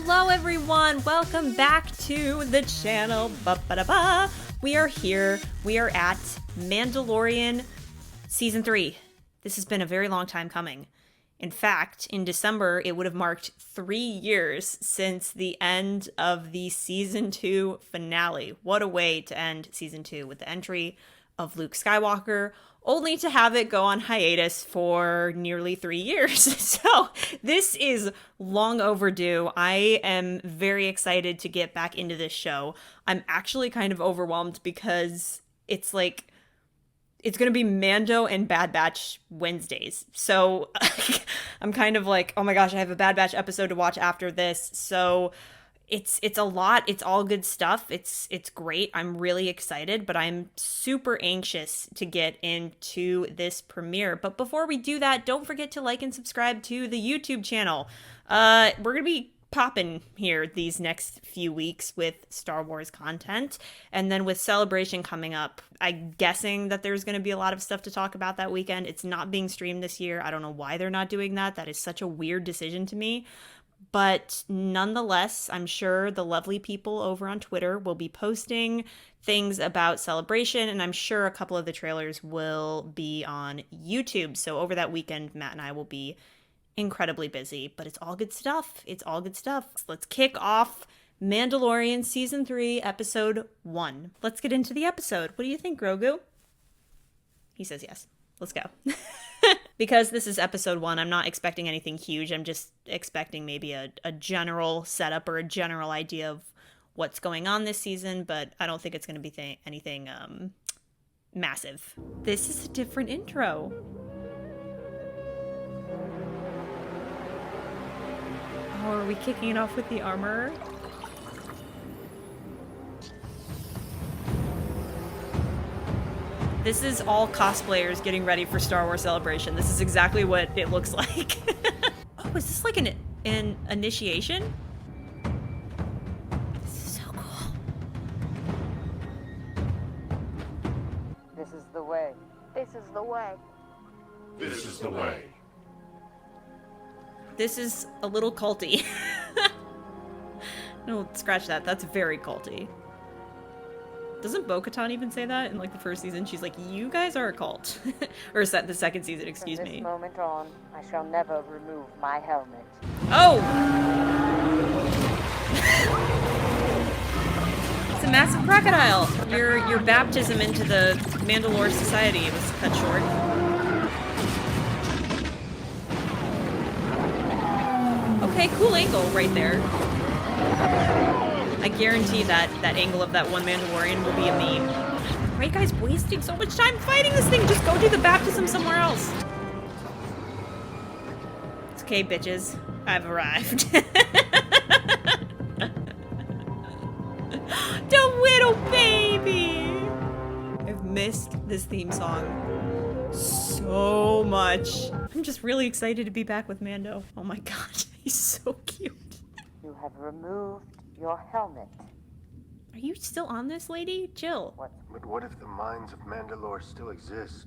Hello everyone, welcome back to the channel. Ba-ba-da-ba. We are here, we are at Mandalorian Season 3. This has been a very long time coming. In fact, in December, it would have marked 3 years since the end of the Season 2 finale. What a way to end Season 2 with the entry of Luke Skywalker, only to have it go on hiatus for nearly 3 years. So this is long overdue. I am very excited to get back into this show. I'm actually kind of overwhelmed because it's like, it's going to be Mando and Bad Batch Wednesdays. So I'm kind of like, oh my gosh, I have a Bad Batch episode to watch after this. So it's a lot. It's all good stuff. It's great. I'm really excited, but I'm super anxious to get into this premiere. But before we do that, don't forget to like and subscribe to the YouTube channel. We're going to be popping here these next few weeks with Star Wars content, and then with Celebration coming up, I'm guessing that there's going to be a lot of stuff to talk about that weekend. It's not being streamed this year. I don't know why they're not doing that. That is such a weird decision to me. But nonetheless, I'm sure the lovely people over on Twitter will be posting things about Celebration, and I'm sure a couple of the trailers will be on YouTube. So over that weekend, Matt and I will be incredibly busy, but it's all good stuff. It's all good stuff. Let's kick off Mandalorian Season 3, Episode 1. Let's get into the episode. What do you think, Grogu? He says yes. Let's go. Because this is Episode 1, I'm not expecting anything huge. I'm just expecting maybe a general setup or a general idea of what's going on this season, but I don't think it's going to be anything massive. This is a different intro. Oh, are we kicking it off with the armor? This is all cosplayers getting ready for Star Wars Celebration. This is exactly what it looks like. Oh, is this like an initiation? This is so cool. This is the way. This is the way. This is the way. This is a little culty. No, scratch that. That's very culty. Doesn't Bo-Katan even say that in like the first season? She's like, you guys are a cult. Or is that the second season, excuse me. From this moment on, I shall never remove my helmet. Oh! It's a massive crocodile. Your baptism into the Mandalore society was cut short. Okay, cool angle right there. I guarantee that angle of that one Mandalorian will be a meme. Why are you guys wasting so much time fighting this thing? Just go do the baptism somewhere else. It's okay, bitches. I've arrived. The little baby! I've missed this theme song so much. I'm just really excited to be back with Mando. Oh my god, he's so cute. You have removed your helmet. Are you still on this, lady? Chill. But what if the mines of Mandalore still exist?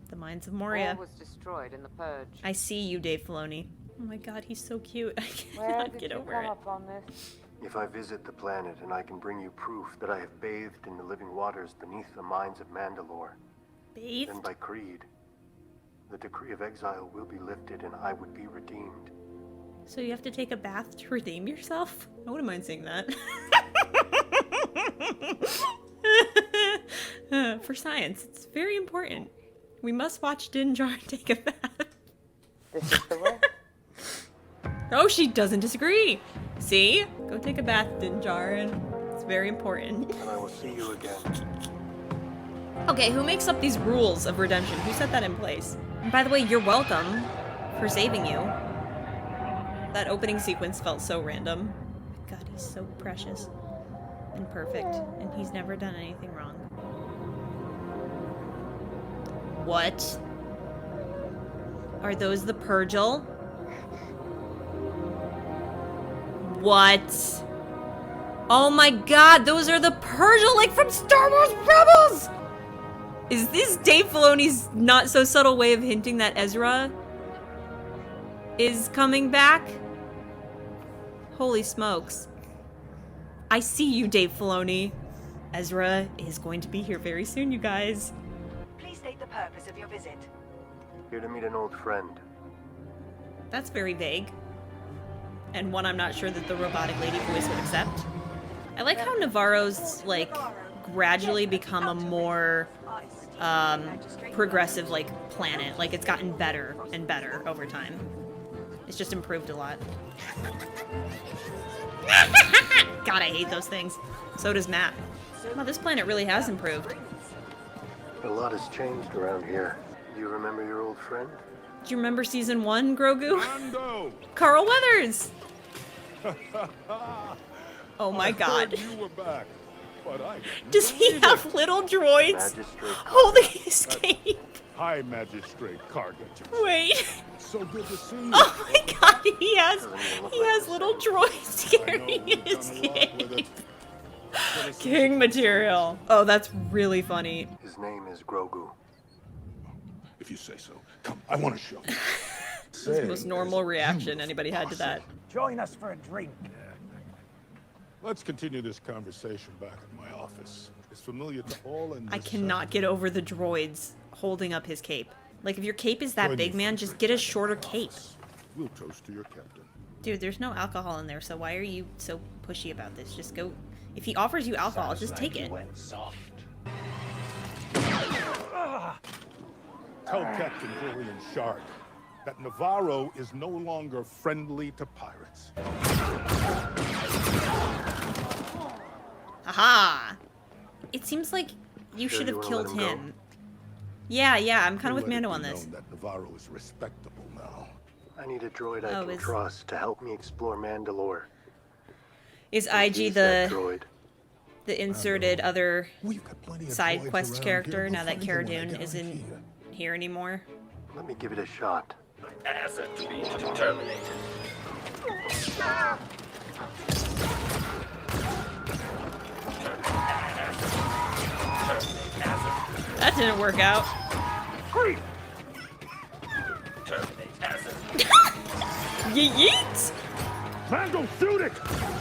The Mines of Moria. All was destroyed in the purge. I see you, Dave Filoni. Oh my god, he's so cute. I Where cannot did get you over come it. up on this? If I visit the planet and I can bring you proof that I have bathed in the living waters beneath the mines of Mandalore, Bathed? then by creed, the decree of exile will be lifted and I would be redeemed. So you have to take a bath to redeem yourself? I wouldn't mind seeing that. For science, it's very important. We must watch Din Djarin take a bath. This is the way. Oh, she doesn't disagree. See? Go take a bath, Din Djarin. It's very important. And I will see you again. Okay, who makes up these rules of redemption? Who set that in place? And by the way, you're welcome for saving you. That opening sequence felt so random. God, he's so precious and perfect, and he's never done anything wrong. What? Are those the Purgil? What? Oh my god, those are the Purgil, like from Star Wars Rebels! Is this Dave Filoni's not so subtle way of hinting that Ezra is coming back? Holy smokes. I see you, Dave Filoni. Ezra is going to be here very soon, you guys. Please state the purpose of your visit. Here to meet an old friend. That's very vague. And one I'm not sure that the robotic lady voice would accept. I like how Navarro's, like, gradually become a more, progressive, like, planet. Like, it's gotten better and better over time. It's just improved a lot. God, I hate those things. So does Matt. Wow, this planet really has improved. A lot has changed around here. Do you remember your old friend? Do you remember season 1, Grogu? Mando! Carl Weathers! Oh my god. You were back, but I didn't Does he believe have it. little droids Magistrate. holding his cape? Hi, Magistrate Cargatus. Wait. So good to see you. Oh my god, he has Doesn't even look he like has the little same. droids I know carrying you've his done a lot with cape. it. King material. Oh, that's really funny. His name is Grogu. If you say so. Come, I want to show you. That's the most normal reaction anybody had to that. Join us for a drink. Let's continue this conversation back at my office. It's familiar to all in I this cannot get over the droids holding up his cape. Like, if your cape is that Join big, me man, for just drink get a back at shorter my cape. office. We'll toast to your captain. Dude, there's no alcohol in there, so why are you so pushy about this? Just go. If he offers you alcohol, just take it. Soft. Tell Captain Julian Shark that Navarro is no longer friendly to pirates. Aha! It seems like you Sure should you have wanna let killed him go? him. Yeah, I'm kind of We'll with let it Mando be on this. known that Navarro is respectable now. I need a droid I Oh, can is- trust to help me explore Mandalore. Is He's IG that the droid. inserted other We've got plenty of side droids quest around character here. now We'll that find Cara them, I Dune isn't guarantee ya. here anymore? Let me give it a shot. Asset to be terminated. That didn't work out. Terminate asset. Yeet! Mando, shoot it!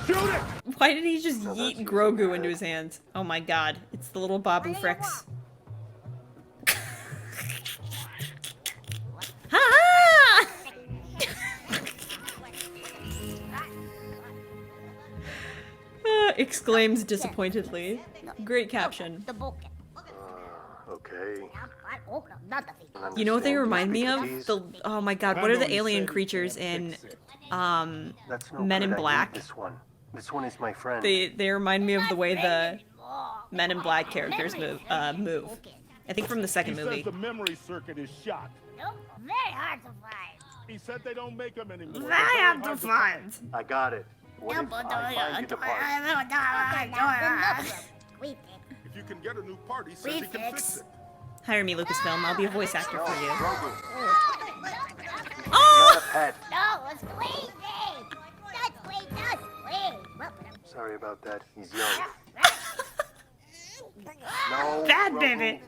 Shoot it! Why did he just that's yeet using Grogu my into head. his hands? Oh my god, it's the little Babu Fricks. Ha! Exclaims disappointedly. Great caption. Okay. You know what they remind me of? Expertise? The oh my god, what are the alien creatures in That's no Men in good. I need Black? This one. This one is my friend. They remind me of the way the Men in Black characters move. I think from the second He movie. says the memory circuit is shot. Very hard to find. He said they don't make them anymore. Very They're hard to hard find. I got it. What if I find you the part? If you can get a new part, he says he can fix it. Hire me, Lucasfilm. I'll be a voice actor No, for you. Grogu. Not Oh! a pet. No, it's squeezy. That's sweet, that's sweet. Sorry about that. He's young. No. Bad Grogu. baby.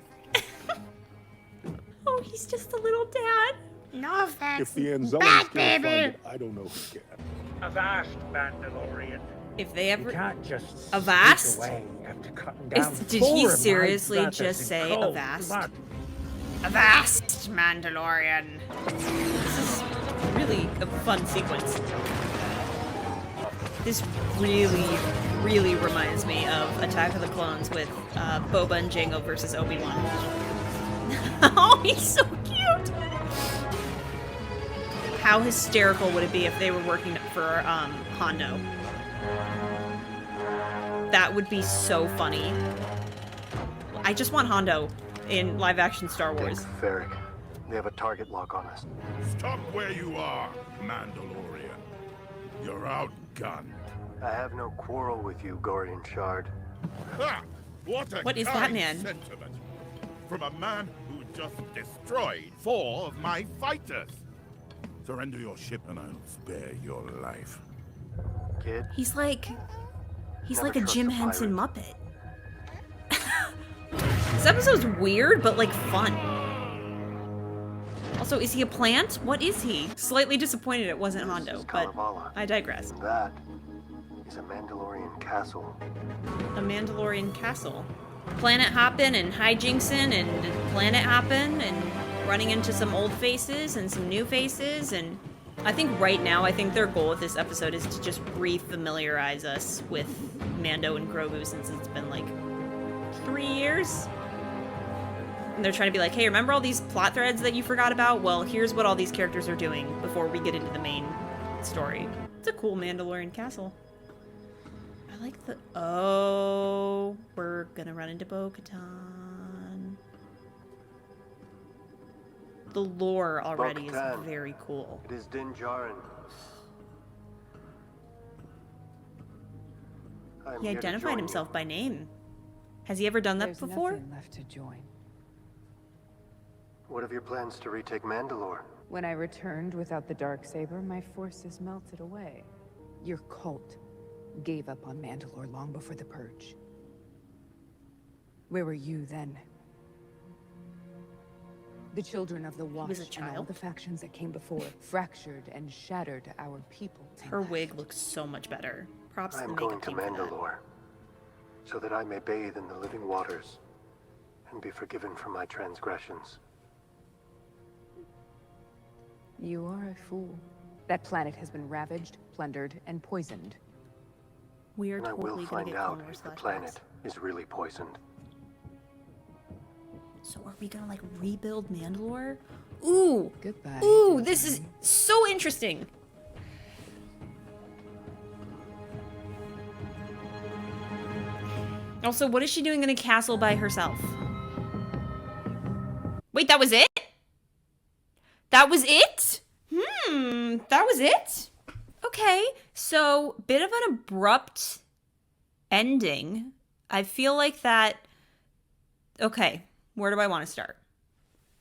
Oh, he's just a little dad. No offense. If the Anzellans Bad can't find baby. it, I don't know who can. Avast, Mandalorian. If they You ever can't just Avast? sneak away. You have to cut him down. did he before my seriously brothers just in say cold Avast? blood. Avast, Mandalorian. This is really a fun sequence. This really reminds me of Attack of the Clones with Boba and Jango versus Obi-Wan. Oh, he's so cute! How hysterical would it be if they were working for Hondo? That would be so funny. I just want Hondo in live-action Star Think, Wars. Ferric. They have a target lock on us. Stop where you are, Mandalorian. You're outgunned. I have no quarrel with you, Gorian Shard. Ha! What is that, kind man? Sentiment from a man who just destroyed 4 of my fighters. Surrender your ship and I'll spare your life. Kid, He's like Never a trust Jim a Henson pirate. Muppet. This episode's weird, but like fun. Also, is he a plant? What is he? Slightly disappointed it wasn't This Hondo, is but Kalevala. I digress. And that is a Mandalorian castle. A Mandalorian castle. Planet hopping and hijinksing and planet hopping and running into some old faces and some new faces. And I think right now, I think their goal with this episode is to just re-familiarize us with Mando and Grogu since it's been like 3 years. And they're trying to be like, hey, remember all these plot threads that you forgot about? Well, here's what all these characters are doing before we get into the main story. It's a cool Mandalorian castle. I like the... Oh, we're gonna run into Bo-Katan. The lore already Bo-Katan. is very cool. It is Din Djarin. I am He here to identified join himself you. by name. Has he ever done that There's before? nothing left to join. What of your plans to retake Mandalore? When I returned without the Darksaber, my forces melted away. Your cult gave up on Mandalore long before the Purge. Where were you then? The children of the Watch was a and all child. the factions that came before fractured and shattered our people. and Her left. wig looks so much better. Props to I the am going makeup to team for that. Mandalore, so that I may bathe in the living waters and be forgiven for my transgressions. You are a fool. That planet has been ravaged, plundered, and poisoned. We are And I totally will gonna find get out Clone Wars if the flashbacks. planet is really poisoned. So are we gonna like rebuild Mandalore? Ooh! Goodbye. Ooh, Din this is Djarin. so interesting. Also, what is she doing in a castle by herself? Wait, that was it? That was it? That was it? Okay, so bit of an abrupt ending. I feel like that... Okay, where do I want to start?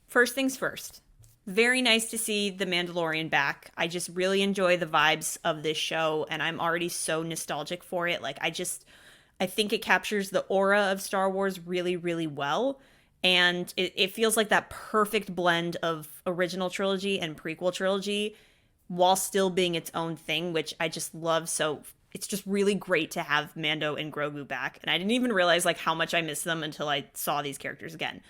First things first. Very nice to see the Mandalorian back. I just really enjoy the vibes of this show, and I'm already so nostalgic for it. Like, I think it captures the aura of Star Wars really, really well. And it feels like that perfect blend of original trilogy and prequel trilogy while still being its own thing, which I just love. So it's just really great to have Mando and Grogu back. And I didn't even realize like how much I missed them until I saw these characters again.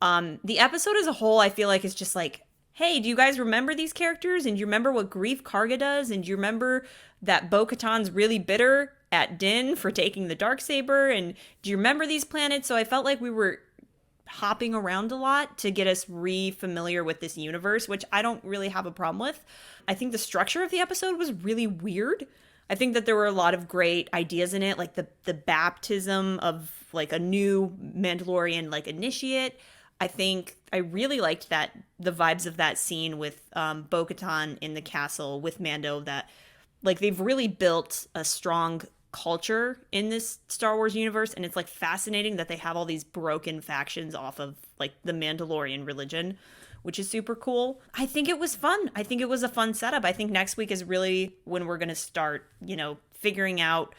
The episode as a whole, I feel like is just like, hey, do you guys remember these characters? And do you remember what Grief Karga does? And do you remember that Bo-Katan's really bitter at Din for taking the Darksaber? And do you remember these planets? So I felt like we were hopping around a lot to get us re-familiar with this universe, which I don't really have a problem with. I think the structure of the episode was really weird. I think that there were a lot of great ideas in it, like the baptism of like a new Mandalorian like initiate. I think I really liked that the vibes of that scene with Bo-Katan in the castle with Mando, that like they've really built a strong culture in this Star Wars universe, and it's like fascinating that they have all these broken factions off of like the Mandalorian religion, which is super cool. I think it was fun. I think it was a fun setup. I think next week is really when we're going to start, figuring out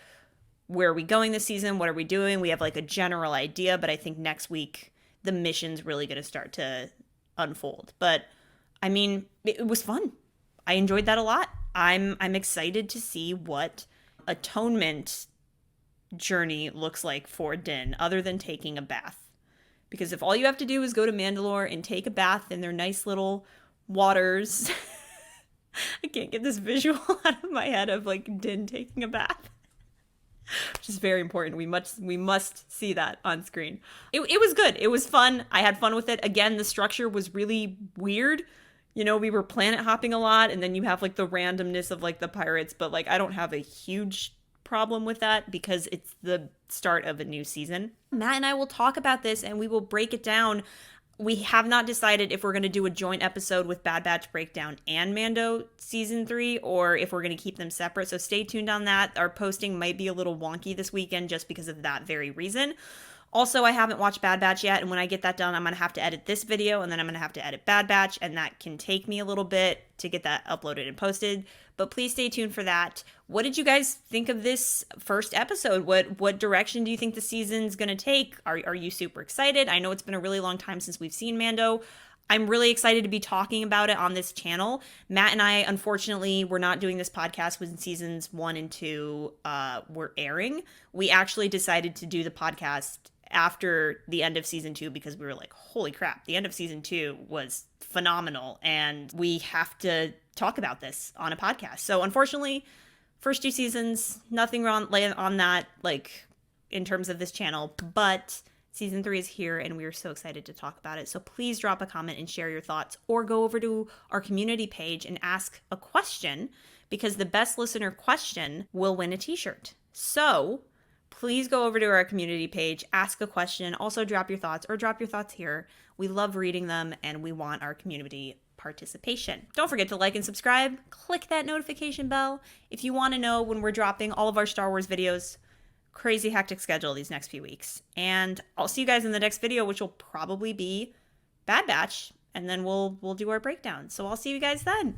where are we going this season, what are we doing. We have like a general idea, but I think next week the mission's really going to start to unfold. But I mean, it was fun. I enjoyed that a lot. I'm excited to see what atonement journey looks like for Din, other than taking a bath. Because if all you have to do is go to Mandalore and take a bath in their nice little waters, I can't get this visual out of my head of like Din taking a bath, which is very important. We must see that on screen. It was good. It was fun. I had fun with it. Again, the structure was really weird. We were planet hopping a lot, and then you have like the randomness of like the pirates, but like I don't have a huge problem with that because it's the start of a new season. Matt and I will talk about this and we will break it down. We have not decided if we're going to do a joint episode with Bad Batch Breakdown and Mando Season 3 or if we're going to keep them separate. So stay tuned on that. Our posting might be a little wonky this weekend just because of that very reason. Also, I haven't watched Bad Batch yet, and when I get that done, I'm going to have to edit this video, and then I'm going to have to edit Bad Batch, and that can take me a little bit to get that uploaded and posted. But please stay tuned for that. What did you guys think of this first episode? What direction do you think the season's going to take? Are you super excited? I know it's been a really long time since we've seen Mando. I'm really excited to be talking about it on this channel. Matt and I, unfortunately, were not doing this podcast when seasons 1 and 2 were airing. We actually decided to do the podcast after the end of season 2 because we were like, holy crap, the end of season 2 was phenomenal and we have to talk about this on a podcast. So unfortunately, first 2 seasons, nothing wrong on that, like, in terms of this channel, but season 3 is here and we are so excited to talk about it. So please drop a comment and share your thoughts, or go over to our community page and ask a question, because the best listener question will win a t-shirt. So please go over to our community page, ask a question, also drop your thoughts, or drop your thoughts here. We love reading them and we want our community participation. Don't forget to like and subscribe. Click that notification bell if you want to know when we're dropping all of our Star Wars videos. Crazy hectic schedule these next few weeks. And I'll see you guys in the next video, which will probably be Bad Batch, and then we'll do our breakdown. So I'll see you guys then.